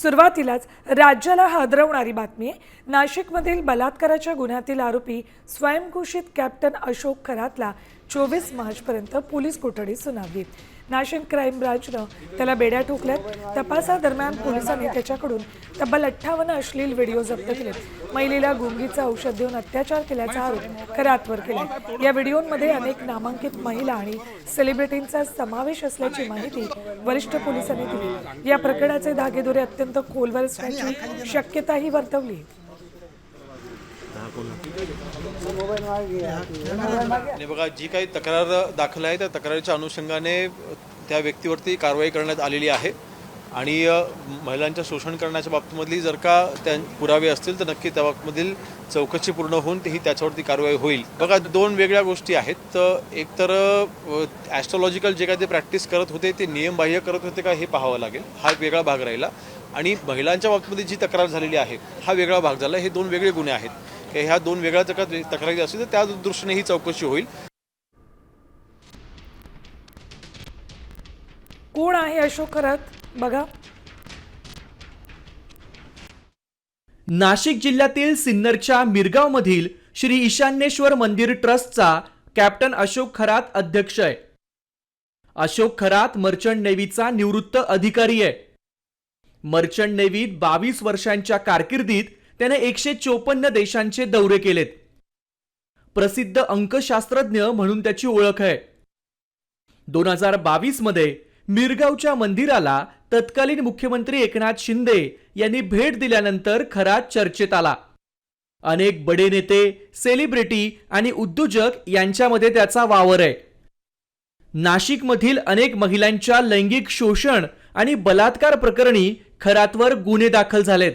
सुरुवातीलाच राज्याला हादरवणारी बातमी आहे। नाशिकमधील बलात्काराच्या गुन्ह्यातील आरोपी स्वयंघोषित कॅप्टन अशोक खरातला 24 मार्चपर्यंत पोलीस कोठडी सुनावली। नाशिक क्राईम ब्रांचनं त्याला बेड्या ठोकल्यात। तपासादरम्यान पोलिसांनी त्याच्याकडून तब्बल 58 अश्लील व्हिडिओ जप्त केले। महिलेला गुंगीचं औषध देऊन अत्याचार केल्याचा आरोप खरातवर केलाय। या व्हिडिओमध्ये अनेक नामांकित महिला आणि सेलिब्रिटींचा समावेश असल्याची माहिती वरिष्ठ पोलिसांनी दिली। या प्रकरणाचे धागेदोरे अत्यंत खोलवर असण्याची शक्यताही वर्तवली। बघा, जी काही तक्रार दाखल आहे त्या तक्रारीच्या अनुषंगाने त्या व्यक्तीवरती कारवाई करण्यात आलेली आहे आणि महिलांच्या शोषण करण्याच्या बाबतीमधली जर का त्या पुरावे असतील तर नक्की त्या बाबतीमधील चौकशी पूर्ण होऊन ही त्याच्यावरती कारवाई होईल। बघा, दोन वेगळ्या गोष्टी आहेत। एक तर ॲस्ट्रॉलॉजिकल जे काय ते प्रॅक्टिस करत होते ते नियमबाह्य करत होते का हे पाहावं लागेल, हा एक वेगळा भाग राहिला। आणि महिलांच्या बाबतीमध्ये जी तक्रार झालेली आहे हा वेगळा भाग झाला। हे दोन वेगळे गुन्हे आहेत। ह्या दोन वेगळ्या तक्रारी असतील तर त्या दृष्टीने ही चौकशी होईल। कोण आहे अशोक खरात बघा। नाशिक जिल्ह्यातील सिन्नरच्या मिरगावमधील श्री ईशान्येश्वर मंदिर ट्रस्टचा कॅप्टन अशोक खरात अध्यक्ष आहे। अशोक खरात मर्चंट नेव्हीचा निवृत्त अधिकारी आहे। मर्चंट नेव्हीत 22 वर्षांच्या कारकिर्दीत त्याने 154 देशांचे दौरे केलेत। प्रसिद्ध अंकशास्त्रज्ञ म्हणून त्याची ओळख आहे। 2022 मध्ये मिरगावच्या मंदिराला तत्कालीन मुख्यमंत्री एकनाथ शिंदे यांनी भेट दिल्यानंतर खरात चर्चेत आला। अनेक बडे नेते, सेलिब्रिटी आणि उद्योजक यांच्यामध्ये त्याचा वावर आहे। नाशिकमधील अनेक महिलांच्या लैंगिक शोषण आणि बलात्कार प्रकरणी खरातवर गुन्हे दाखल झालेत।